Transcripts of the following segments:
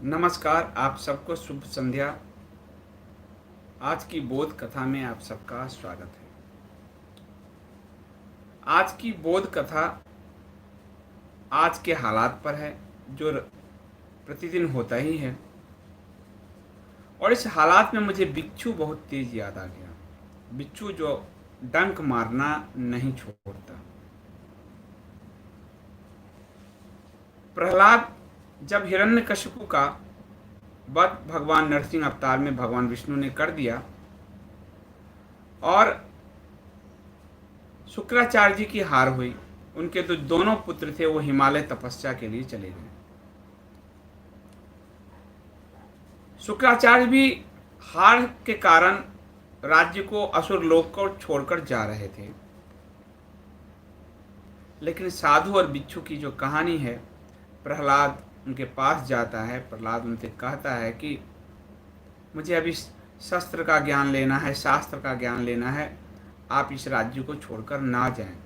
नमस्कार, आप सबको शुभ संध्या। आज की बोध कथा में आप सबका स्वागत है। आज की बोध कथा आज के हालात पर है, जो प्रतिदिन होता ही है। और इस हालात में मुझे बिच्छू बहुत तेज याद आ गया। बिच्छू जो डंक मारना नहीं छोड़ता। प्रहलाद जब हिरण्यकशिपु का वध भगवान नरसिंह अवतार में भगवान विष्णु ने कर दिया और शुक्राचार्य जी की हार हुई, उनके तो दोनों पुत्र थे, वो हिमालय तपस्या के लिए चले गए। शुक्राचार्य भी हार के कारण राज्य को असुर लोक को छोड़कर जा रहे थे। लेकिन साधु और बिच्छू की जो कहानी है, प्रहलाद उनके पास जाता है। प्रहलाद उनसे कहता है कि मुझे अभी शस्त्र का ज्ञान लेना है, शास्त्र का ज्ञान लेना है, आप इस राज्य को छोड़कर ना जाएं,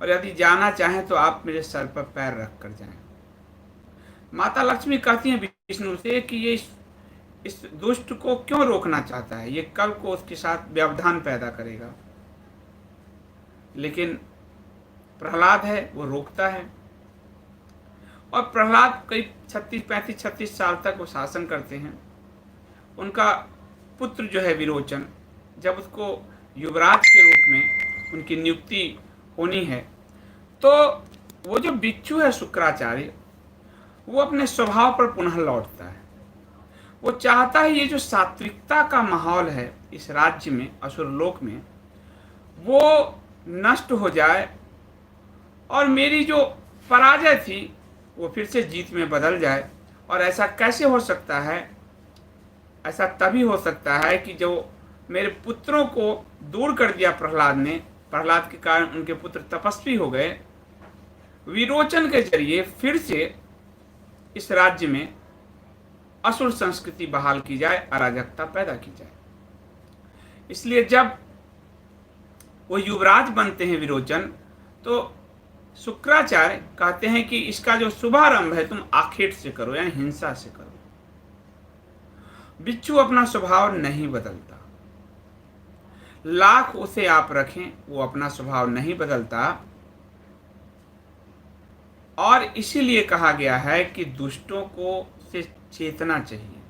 और यदि जाना चाहें तो आप मेरे सर पर पैर रख कर जाएं। माता लक्ष्मी कहती हैं विष्णु से कि ये इस दुष्ट को क्यों रोकना चाहता है, ये कल को उसके साथ व्यवधान पैदा करेगा। लेकिन प्रहलाद है वो रोकता है, और प्रहलाद करीब 36 साल तक वो शासन करते हैं। उनका पुत्र जो है विरोचन, जब उसको युवराज के रूप में उनकी नियुक्ति होनी है, तो वो जो बिच्छू है शुक्राचार्य, वो अपने स्वभाव पर पुनः लौटता है। वो चाहता है ये जो सात्विकता का माहौल है इस राज्य में, असुरलोक में, वो नष्ट हो जाए और मेरी जो पराजय थी वो फिर से जीत में बदल जाए। और ऐसा कैसे हो सकता है? ऐसा तभी हो सकता है कि जो मेरे पुत्रों को दूर कर दिया प्रहलाद ने, प्रहलाद के कारण उनके पुत्र तपस्वी हो गए, विरोचन के जरिए फिर से इस राज्य में असुर संस्कृति बहाल की जाए, अराजकता पैदा की जाए। इसलिए जब वो युवराज बनते हैं विरोचन, तो शुक्राचार्य कहते हैं कि इसका जो शुभारंभ है तुम आखेट से करो, यानी हिंसा से करो। बिच्छू अपना स्वभाव नहीं बदलता, लाख उसे आप रखें वो अपना स्वभाव नहीं बदलता। और इसीलिए कहा गया है कि दुष्टों को से चेतना चाहिए,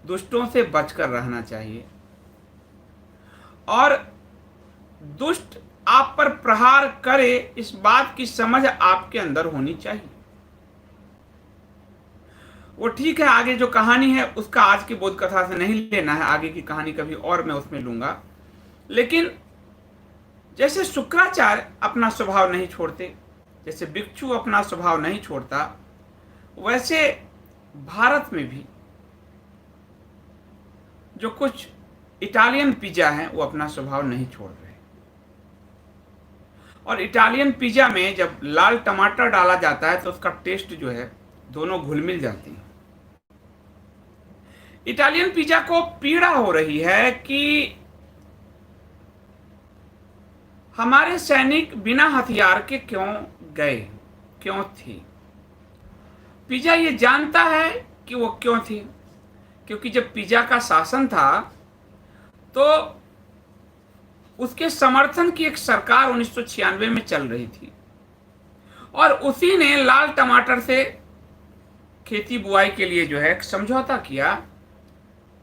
दुष्टों से बचकर रहना चाहिए, और दुष्ट आप पर प्रहार करे इस बात की समझ आपके अंदर होनी चाहिए। वो ठीक है, आगे जो कहानी है उसका आज की बोध कथा से नहीं लेना है, आगे की कहानी कभी और मैं उसमें लूंगा। लेकिन जैसे शुक्राचार्य अपना स्वभाव नहीं छोड़ते, जैसे बिच्छू अपना स्वभाव नहीं छोड़ता, वैसे भारत में भी जो कुछ इटालियन पिज्जा हैं वो अपना स्वभाव नहीं छोड़ रहे। और इटालियन पिज्जा में जब लाल टमाटर डाला जाता है तो उसका टेस्ट जो है दोनों घुल मिल जाती हैं। इटालियन पिज्जा को पीड़ा हो रही है कि हमारे सैनिक बिना हथियार के क्यों गए, क्यों थे। पिज्जा ये जानता है कि वो क्यों थे, क्योंकि जब पिज्जा का शासन था तो उसके समर्थन की एक सरकार 1996 में चल रही थी, और उसी ने लाल टमाटर से खेती बुआई के लिए जो है समझौता किया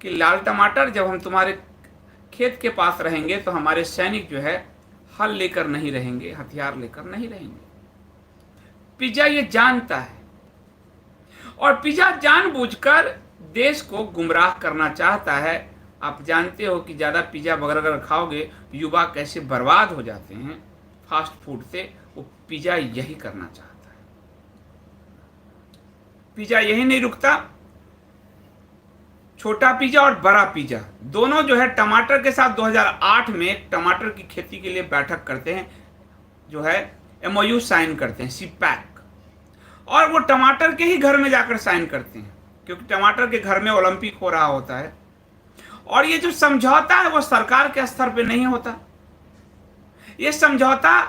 कि लाल टमाटर जब हम तुम्हारे खेत के पास रहेंगे तो हमारे सैनिक जो है हल लेकर नहीं रहेंगे, हथियार लेकर नहीं रहेंगे। पिज्जा ये जानता है, और पिज्जा जानबूझकर देश को गुमराह करना चाहता है। आप जानते हो कि ज़्यादा पिज्जा बर्गर खाओगे युवा कैसे बर्बाद हो जाते हैं फास्ट फूड से। वो पिज्जा यही करना चाहता है। पिज्जा यही नहीं रुकता, छोटा पिज्जा और बड़ा पिज्जा दोनों जो है टमाटर के साथ 2008 में टमाटर की खेती के लिए बैठक करते हैं, जो है MOU साइन करते हैं, CPAC, और वो टमाटर के ही घर में जाकर साइन करते हैं, क्योंकि टमाटर के घर में ओलंपिक हो रहा होता है। और ये जो समझौता है वो सरकार के स्तर पे नहीं होता, ये समझौता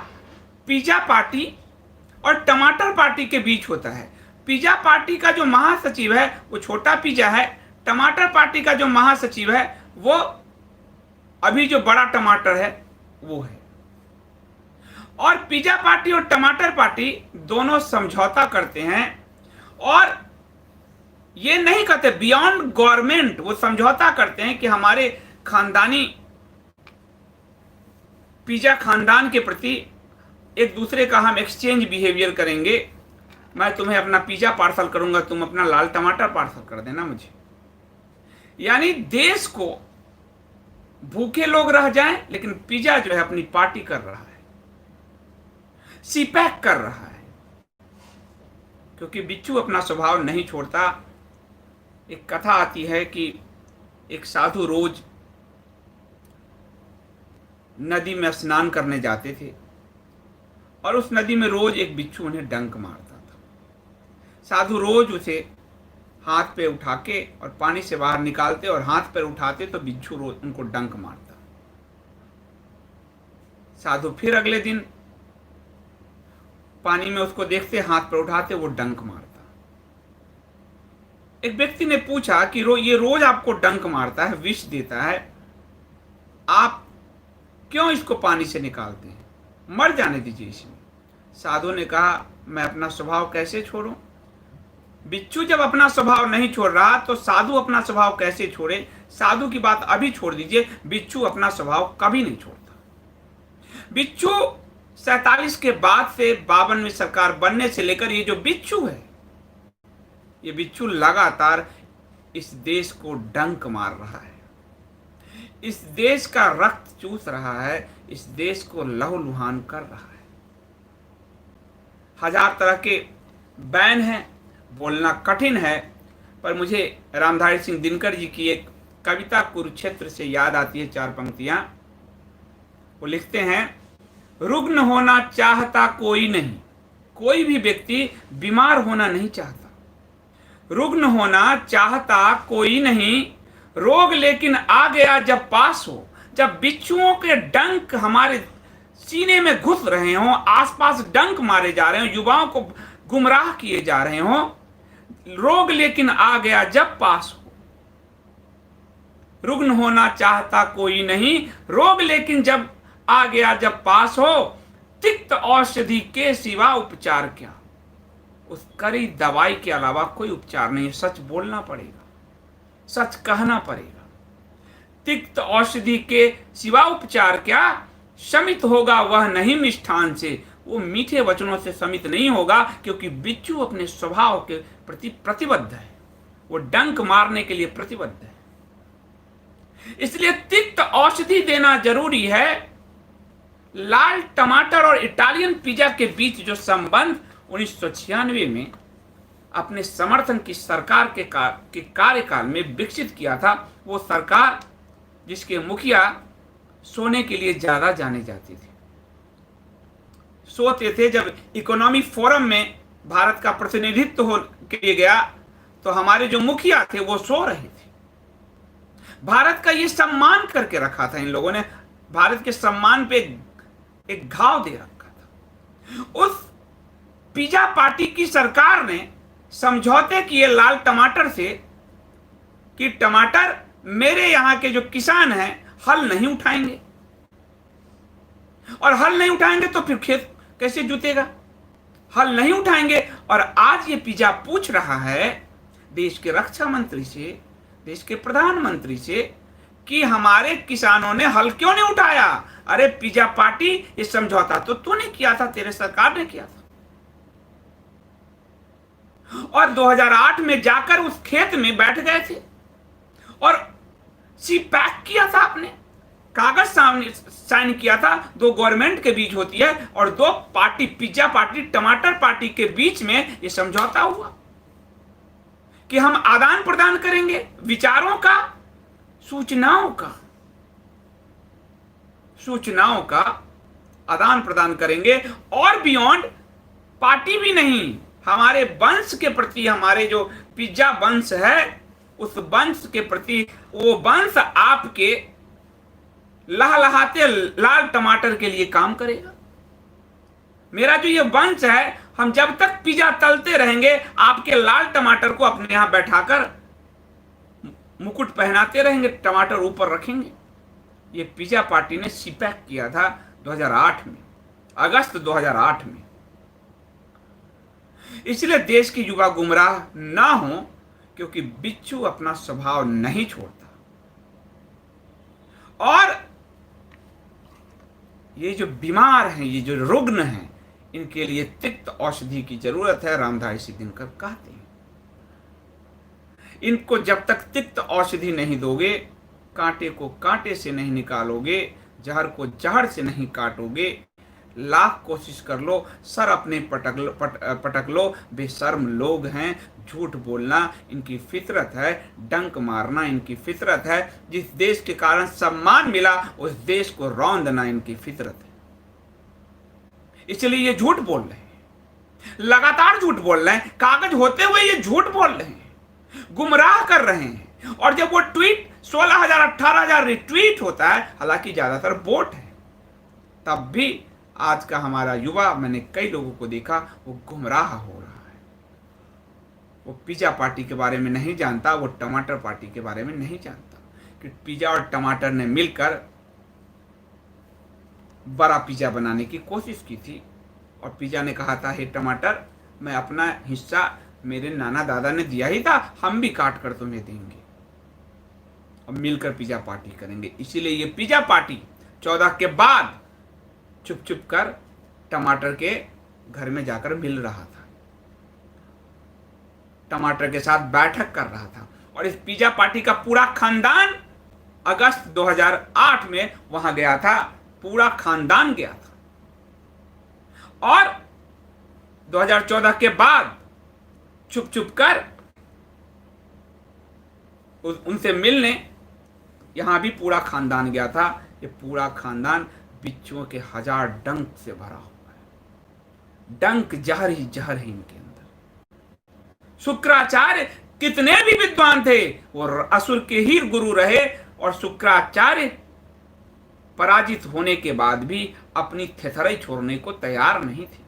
पिज्जा पार्टी और टमाटर पार्टी के बीच होता है। पिज्जा पार्टी का जो महासचिव है वो छोटा पिज्जा है, टमाटर पार्टी का जो महासचिव है वो अभी जो बड़ा टमाटर है वो है। और पिज्जा पार्टी और टमाटर पार्टी दोनों समझौता करते हैं और ये नहीं कहते बियॉन्ड गवर्नमेंट, वो समझौता करते हैं कि हमारे खानदानी पिज्जा खानदान के प्रति एक दूसरे का हम एक्सचेंज बिहेवियर करेंगे। मैं तुम्हें अपना पिज्जा पार्सल करूंगा, तुम अपना लाल टमाटर पार्सल कर देना मुझे। यानी देश को भूखे लोग रह जाएं, लेकिन पिज्जा जो है अपनी पार्टी कर रहा है, सीपैक कर रहा है, क्योंकि बिच्छू अपना स्वभाव नहीं छोड़ता। एक कथा आती है कि एक साधु रोज नदी में स्नान करने जाते थे और उस नदी में रोज एक बिच्छू उन्हें डंक मारता था। साधु रोज उसे हाथ पे उठा के और पानी से बाहर निकालते और हाथ पे उठाते तो बिच्छू रोज उनको डंक मारता। साधु फिर अगले दिन पानी में उसको देखते, हाथ पर उठाते, वो डंक मारता। एक व्यक्ति ने पूछा कि ये रोज आपको डंक मारता है, विष देता है, आप क्यों इसको पानी से निकालते हैं? मर जाने दीजिए इसमें। साधु ने कहा, मैं अपना स्वभाव कैसे छोड़ूं? बिच्छू जब अपना स्वभाव नहीं छोड़ रहा तो साधु अपना स्वभाव कैसे छोड़े? साधु की बात अभी छोड़ दीजिए, बिच्छू अपना स्वभाव कभी नहीं छोड़ता। बिच्छू 47 के बाद से 52वीं सरकार बनने से लेकर ये जो बिच्छू है, ये बिच्छू लगातार इस देश को डंक मार रहा है, इस देश का रक्त चूस रहा है, इस देश को लहूलुहान कर रहा है। हजार तरह के बैन हैं, बोलना कठिन है, पर मुझे रामधारी सिंह दिनकर जी की एक कविता कुरुक्षेत्र से याद आती है, 4 पंक्तियां। वो लिखते हैं, रुग्ण होना चाहता कोई नहीं, कोई भी व्यक्ति बीमार होना नहीं चाहता। रुग्ण होना चाहता कोई नहीं, रोग लेकिन आ गया जब पास हो। जब बिच्छुओं के डंक हमारे सीने में घुस रहे हों, आसपास डंक मारे जा रहे हों, युवाओं को गुमराह किए जा रहे हों, रोग लेकिन आ गया जब पास हो। रुग्ण होना चाहता कोई नहीं, रोग लेकिन जब आ गया जब पास हो। तिक्त औषधि के सिवा उपचार क्या? उस कड़ी दवाई के अलावा कोई उपचार नहीं है। सच बोलना पड़ेगा, सच कहना पड़ेगा। तिक्त औषधि के सिवा उपचार क्या? शमित होगा वह नहीं मिष्ठान से। वो मीठे वचनों से शमित नहीं होगा, क्योंकि बिच्छू अपने स्वभाव के प्रति प्रतिबद्ध है, वो डंक मारने के लिए प्रतिबद्ध है। इसलिए तिक्त औषधि देना जरूरी है। लाल टमाटर और इटालियन पिज्जा के बीच जो संबंध 1996 में अपने समर्थन की सरकार के कार्यकाल में विकसित किया था, वो सरकार जिसके मुखिया सोने के लिए ज्यादा जाने जाती थी, सोते थे। जब इकोनॉमी फोरम में भारत का प्रतिनिधित्व हो के लिए गया तो हमारे जो मुखिया थे वो सो रहे थे। भारत का ये सम्मान करके रखा था इन लोगों ने, भारत के सम्मान पे एक घाव दे रखा था। उस पिज्जा पार्टी की सरकार ने समझौते किए लाल टमाटर से कि टमाटर मेरे यहां के जो किसान हैं हल नहीं उठाएंगे, और हल नहीं उठाएंगे तो फिर खेत कैसे जुतेगा? हल नहीं उठाएंगे। और आज ये पिज्जा पूछ रहा है देश के रक्षा मंत्री से, देश के प्रधानमंत्री से, कि हमारे किसानों ने हल क्यों नहीं उठाया? अरे पिज्जा पार्टी, ये समझौता तो तूने किया था, तेरे सरकार ने किया था। और 2008 में जाकर उस खेत में बैठ गए थे और सी पैक किया था, आपने कागज सामने साइन किया था। 2 गवर्नमेंट के बीच होती है और 2 पार्टी, पिज्जा पार्टी टमाटर पार्टी के बीच में ये समझौता हुआ कि हम आदान प्रदान करेंगे विचारों का, सूचनाओं का आदान प्रदान करेंगे। और बियॉन्ड पार्टी भी नहीं, हमारे वंश के प्रति, हमारे जो पिज्जा वंश है उस वंश के प्रति, वो वंश आपके लहलहाते लाल टमाटर के लिए काम करेगा। मेरा जो ये वंश है हम जब तक पिज्जा तलते रहेंगे आपके लाल टमाटर को अपने यहां बैठाकर मुकुट पहनाते रहेंगे, टमाटर ऊपर रखेंगे। ये पिज्जा पार्टी ने सीपैक किया था 2008 में, अगस्त 2008 में। इसलिए देश के युवा गुमराह ना हो, क्योंकि बिच्छू अपना स्वभाव नहीं छोड़ता। और ये जो बीमार हैं, ये जो रुग्ण हैं, इनके लिए तिक्त औषधि की जरूरत है, रामधारी सिंह दिनकर कहते हैं। इनको जब तक तिक्त औषधि नहीं दोगे, कांटे को कांटे से नहीं निकालोगे, जहर को जहर से नहीं काटोगे, लाख कोशिश कर लो, सर अपने पटक लो, बेशर्म लोग हैं। झूठ बोलना इनकी फितरत है, डंक मारना इनकी फितरत है। जिस देश के कारण सम्मान मिला उस देश को रौंदना इनकी फितरत है। इसलिए ये झूठ बोल रहे हैं, लगातार झूठ बोल रहे हैं, कागज होते हुए ये झूठ बोल रहे हैं, गुमराह कर रहे हैं। और जब वो ट्वीट 16,000 18,000 रिट्वीट होता है, हालांकि ज्यादातर बोट है, तब भी आज का हमारा युवा, मैंने कई लोगों को देखा, वो गुमराह हो रहा है। वो पिज्जा पार्टी के बारे में नहीं जानता, वो टमाटर पार्टी के बारे में नहीं जानता कि पिज्जा और टमाटर ने मिलकर बड़ा पिज्जा बनाने की कोशिश की थी। और पिज्जा ने कहा था, हे टमाटर, मैं अपना हिस्सा मेरे नाना दादा ने दिया ही था, हम भी काट कर तुम्हें देंगे और मिलकर पिज्जा पार्टी करेंगे। इसीलिए ये पिज्जा पार्टी 14 के बाद चुप चुप कर टमाटर के घर में जाकर मिल रहा था, टमाटर के साथ बैठक कर रहा था। और इस पिज्जा पार्टी का पूरा खानदान अगस्त 2008 में वहां गया था, पूरा खानदान गया था। और 2014 के बाद चुप चुप कर उनसे मिलने यहां भी पूरा खानदान गया था। ये पूरा खानदान बिच्छुओं के 1000 डंक से भरा हुआ है। डंक जहर ही जहर है इनके अंदर। शुक्राचार्य कितने भी विद्वान थे, वो असुर के ही गुरु रहे। और शुक्राचार्य पराजित होने के बाद भी अपनी थेथराई छोड़ने को तैयार नहीं थी,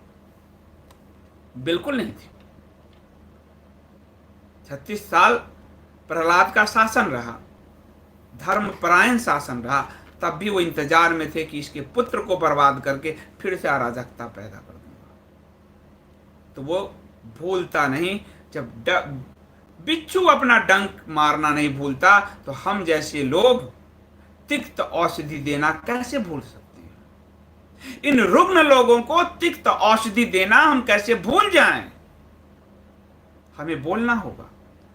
बिल्कुल नहीं थी। 36 साल प्रहलाद का शासन रहा, धर्मपरायण शासन रहा, तब भी वो इंतजार में थे कि इसके पुत्र को बर्बाद करके फिर से अराजकता पैदा कर दूंगा। तो वो भूलता नहीं। जब बिच्छू अपना डंक मारना नहीं भूलता, तो हम जैसे लोग तिक्त औषधि देना कैसे भूल सकते हैं? इन रुग्ण लोगों को तिक्त औषधि देना हम कैसे भूल जाएं? हमें बोलना होगा,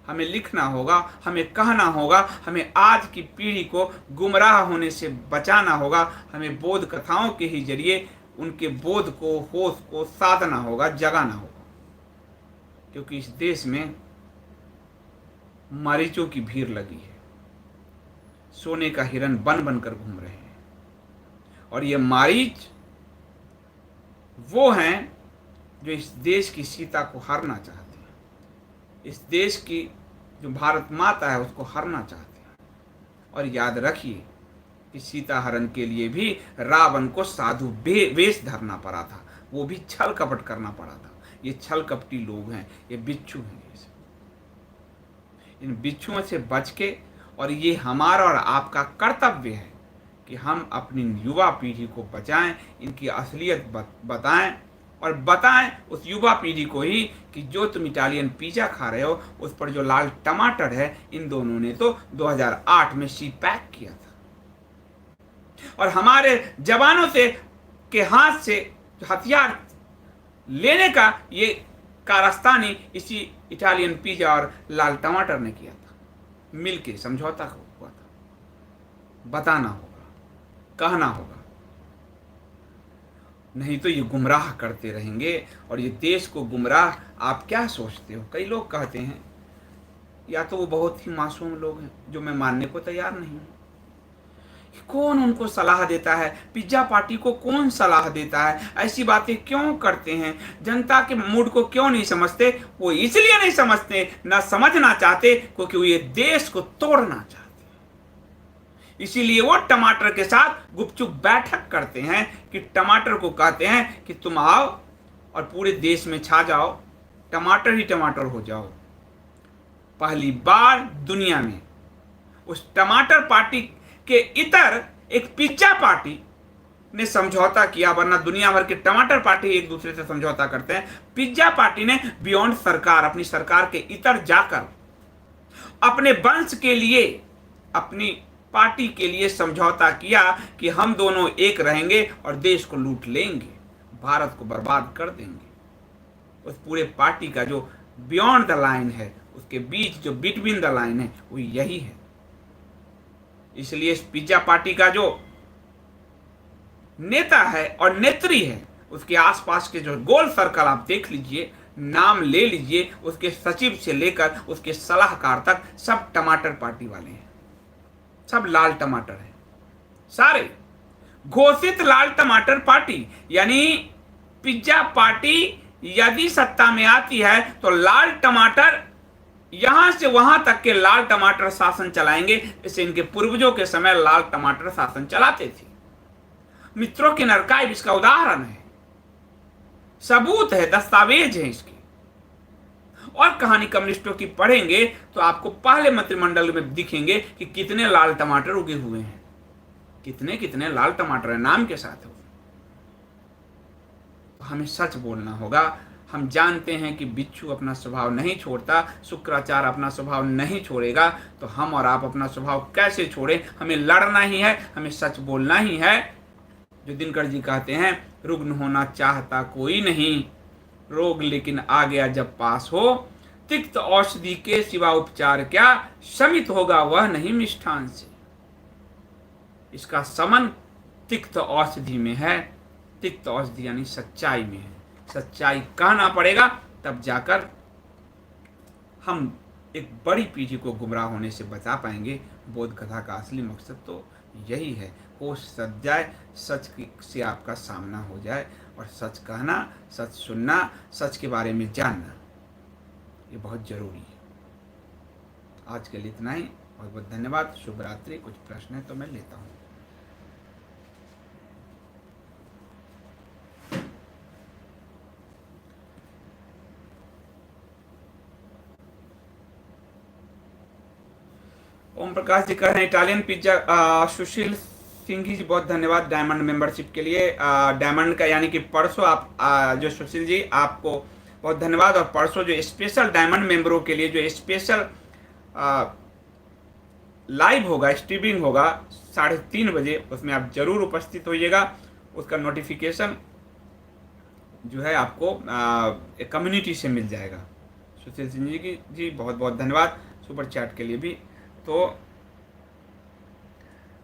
हमें लिखना होगा, हमें कहना होगा, हमें आज की पीढ़ी को गुमराह होने से बचाना होगा। हमें बोध कथाओं के ही जरिए उनके बोध को, होश को साधना होगा, जगाना होगा। क्योंकि इस देश में मरीचों की भीड़ लगी है, सोने का हिरन बन बनकर घूम रहे हैं। और ये मारीच वो हैं जो इस देश की सीता को हरना चाहते हैं, इस देश की जो भारत माता है उसको हरना चाहते हैं। और याद रखिए कि सीता हरण के लिए भी रावण को साधु वेश धरना पड़ा था, वो भी छल कपट करना पड़ा था। ये छल कपटी लोग हैं, ये बिच्छू हैं। इन बिच्छुओं से बच के, और ये हमारा और आपका कर्तव्य है कि हम अपनी युवा पीढ़ी को बचाएं, इनकी असलियत बताएं, और बताएं उस युवा पीढ़ी को ही कि जो तुम इटालियन पिज्जा खा रहे हो, उस पर जो लाल टमाटर है, इन दोनों ने तो 2008 में सीपैक किया था। और हमारे जवानों से के हाथ से हथियार लेने का ये कारस्तानी इसी इटालियन पिज्जा और लाल टमाटर ने किया था। मिलके समझौता हुआ था। बताना होगा, कहना होगा, नहीं तो ये गुमराह करते रहेंगे। और ये देश को गुमराह, आप क्या सोचते हो? कई लोग कहते हैं, या तो वो बहुत ही मासूम लोग हैं, जो मैं मानने को तैयार नहीं हूं। कौन उनको सलाह देता है? पिज्जा पार्टी को कौन सलाह देता है? ऐसी बातें क्यों करते हैं? जनता के मूड को क्यों नहीं समझते? वो इसलिए नहीं समझते, ना समझना चाहते, क्योंकि वो ये देश को तोड़ना चाहते। इसीलिए वो टमाटर के साथ गुपचुप बैठक करते हैं, कि टमाटर को कहते हैं कि तुम आओ और पूरे देश में छा जाओ, टमाटर ही टमाटर हो जाओ। पहली बार दुनिया में उस टमाटर पार्टी के इतर एक पिज्जा पार्टी ने समझौता किया, वरना दुनिया भर के टमाटर पार्टी एक दूसरे से समझौता करते हैं। पिज्जा पार्टी ने बियॉन्ड सरकार, अपनी सरकार के इतर जाकर अपने वंश के लिए, अपनी पार्टी के लिए समझौता किया कि हम दोनों एक रहेंगे और देश को लूट लेंगे, भारत को बर्बाद कर देंगे। उस पूरे पार्टी का जो बियॉन्ड द लाइन है, उसके बीच जो बिटवीन द लाइन है, वो यही है। इसलिए इस पिज्जा पार्टी का जो नेता है और नेत्री है, उसके आसपास के जो गोल सर्कल आप देख लीजिए, नाम ले लीजिए, उसके सचिव से लेकर उसके सलाहकार तक सब टमाटर पार्टी वाले हैं, सब लाल टमाटर हैं, सारे घोषित लाल टमाटर पार्टी। यानी पिज्जा पार्टी यदि सत्ता में आती है तो लाल टमाटर यहां से वहां तक के लाल टमाटर शासन चलाएंगे, जैसे इनके पूर्वजों के समय लाल टमाटर शासन चलाते थे। मित्रों के आर्काइव इसका उदाहरण है, सबूत है, दस्तावेज है इसके। और कहानी कम्युनिस्टों की पढ़ेंगे तो आपको पहले मंत्रिमंडल में दिखेंगे कि कितने लाल टमाटर उगे हुए हैं, कितने कितने लाल टमाटर है नाम के साथ। तो हमें सच बोलना होगा। हम जानते हैं कि बिच्छू अपना स्वभाव नहीं छोड़ता, शुक्राचार्य अपना स्वभाव नहीं छोड़ेगा, तो हम और आप अपना स्वभाव कैसे छोड़ें? हमें लड़ना ही है, हमें सच बोलना ही है। जो दिनकर जी कहते हैं, रुग्ण होना चाहता कोई नहीं, रोग लेकिन आ गया जब पास हो, तिक्त औषधि के सिवा उपचार क्या, शमित होगा वह नहीं मिष्ठान से। इसका समन तिक्त औषधि में है। तिक्त औषधि यानी सच्चाई में है। सच्चाई कहना पड़ेगा, तब जाकर हम एक बड़ी पीढ़ी को गुमराह होने से बचा पाएंगे। बोध कथा का असली मकसद तो यही है, होश सज जाए, सच से आपका सामना हो जाए, और सच कहना, सच सुनना, सच के बारे में जानना, ये बहुत जरूरी है। आज के लिए इतना ही। बहुत बहुत धन्यवाद। शुभ रात्रि। कुछ प्रश्न है तो मैं लेता हूँ। ओम प्रकाश जी कह रहे हैं इटालियन पिज्जा। सुशील सिंह जी बहुत धन्यवाद डायमंड मेंबरशिप के लिए। डायमंड का यानी कि परसों आप जो सुशील जी, आपको बहुत धन्यवाद। और परसों जो स्पेशल डायमंड मेंबरों के लिए जो स्पेशल लाइव होगा, स्ट्रीमिंग होगा 3:30 बजे, उसमें आप जरूर उपस्थित होइएगा। उसका नोटिफिकेशन जो है आपको एक कम्युनिटी से मिल जाएगा। सुशील सिंह जी बहुत बहुत धन्यवाद सुपर चैट के लिए भी। तो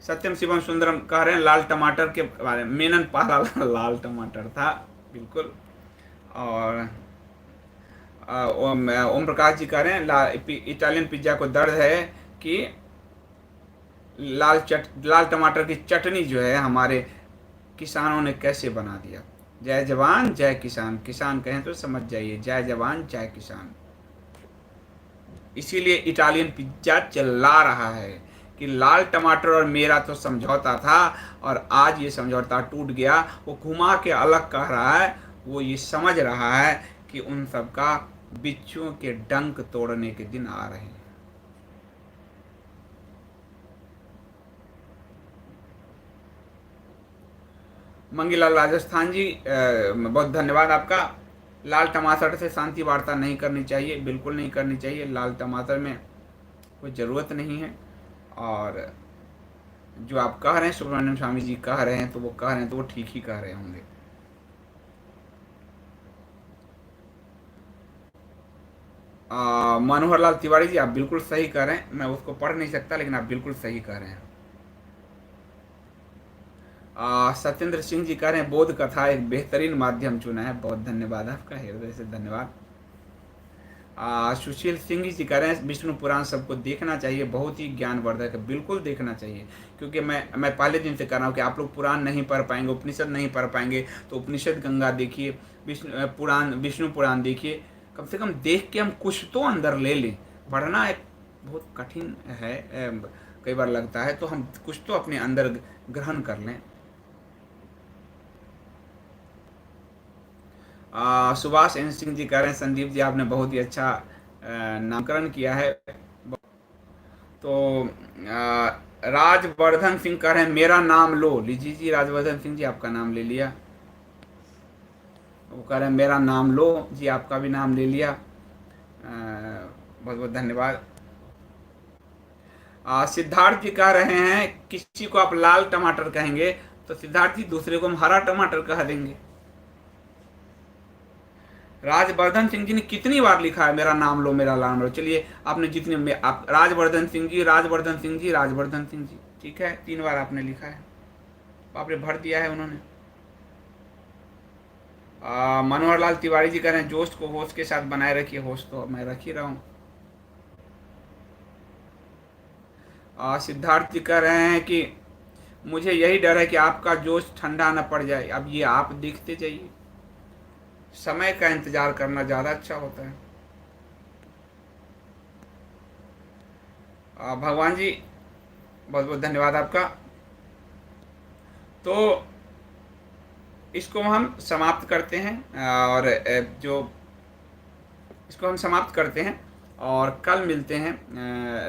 सत्यम शिवम सुंदरम कह रहे हैं लाल टमाटर के बारे में, मेनन पहला लाल टमाटर था, बिल्कुल। और ओम प्रकाश जी कह रहे हैं इटालियन पिज्जा को दर्द है कि लाल टमाटर की चटनी जो है हमारे किसानों ने कैसे बना दिया। जय जवान जय किसान, किसान कहें तो समझ जाइए, जय जवान जय किसान। इसीलिए इटालियन पिज्जा चिल्ला रहा है कि लाल टमाटर और मेरा तो समझौता था और आज ये समझौता टूट गया। वो घुमा के अलग कह रहा है, वो ये समझ रहा है कि उन सब का बिच्छुओं के डंक तोड़ने के दिन आ रहे हैं। मंगीलाल राजस्थान जी बहुत धन्यवाद आपका। लाल टमाटर से शांति वार्ता नहीं करनी चाहिए, बिल्कुल नहीं करनी चाहिए। लाल टमाटर में कोई ज़रूरत नहीं है। और जो आप कह रहे हैं सुब्रमण्यम स्वामी जी कह रहे हैं, तो वो कह रहे हैं तो वो ठीक ही कह रहे होंगे। मनोहर लाल तिवारी जी आप बिल्कुल सही कह रहे हैं, मैं उसको पढ़ नहीं सकता लेकिन आप बिल्कुल सही कह रहे हैं। सत्येंद्र सिंह जी कह रहे हैं बोध कथा एक बेहतरीन माध्यम चुना है। बहुत धन्यवाद आपका, हृदय से धन्यवाद। सुशील सिंह जी कह रहे हैं विष्णु पुराण सबको देखना चाहिए, बहुत ही ज्ञानवर्धक है। बिल्कुल देखना चाहिए, क्योंकि मैं पहले दिन से कह रहा हूँ कि आप लोग पुराण नहीं पढ़ पाएंगे, उपनिषद नहीं पढ़ पाएंगे, तो उपनिषद गंगा देखिए, विष्णु पुराण देखिए। कम से कम देख के हम कुछ तो अंदर ले लें। पढ़ना एक बहुत कठिन है, कई बार लगता है, तो हम कुछ तो अपने अंदर ग्रहण कर लें। सुभाष एन सिंह जी कह रहे हैं संदीप जी आपने बहुत ही अच्छा नामकरण किया है। तो राजवर्धन सिंह कह रहे हैं मेरा नाम लो। लीजिए जी राजवर्धन सिंह जी आपका नाम ले लिया। वो कह रहे हैं मेरा नाम लो जी, आपका भी नाम ले लिया। बहुत बहुत धन्यवाद। सिद्धार्थ जी कह रहे हैं किसी को आप लाल टमाटर कहेंगे तो सिद्धार्थ जी दूसरे को हम हरा टमाटर कह देंगे। राजवर्धन सिंह जी ने कितनी बार लिखा है मेरा नाम लो मेरा नाम लो। चलिए आपने जितने आप राजवर्धन सिंह जी राजवर्धन सिंह जी राजवर्धन सिंह जी, ठीक है 3 बार आपने लिखा है, आपने भर दिया है उन्होंने। मनोहर लाल तिवारी जी कह रहे हैं जोश को होश के साथ बनाए रखिए। होश तो मैं रख ही रहा हूँ। सिद्धार्थ जी कह रहे हैं कि मुझे यही डर है कि आपका जोश ठंडा न पड़ जाए। अब ये आप देखते जाइए, समय का इंतजार करना ज़्यादा अच्छा होता है। भगवान जी बहुत बहुत धन्यवाद आपका। तो इसको हम समाप्त करते हैं और जो इसको हम समाप्त करते हैं और कल मिलते हैं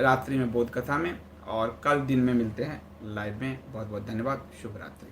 रात्रि में बोध कथा में, और कल दिन में मिलते हैं लाइव में। बहुत बहुत धन्यवाद। शुभ रात्रि।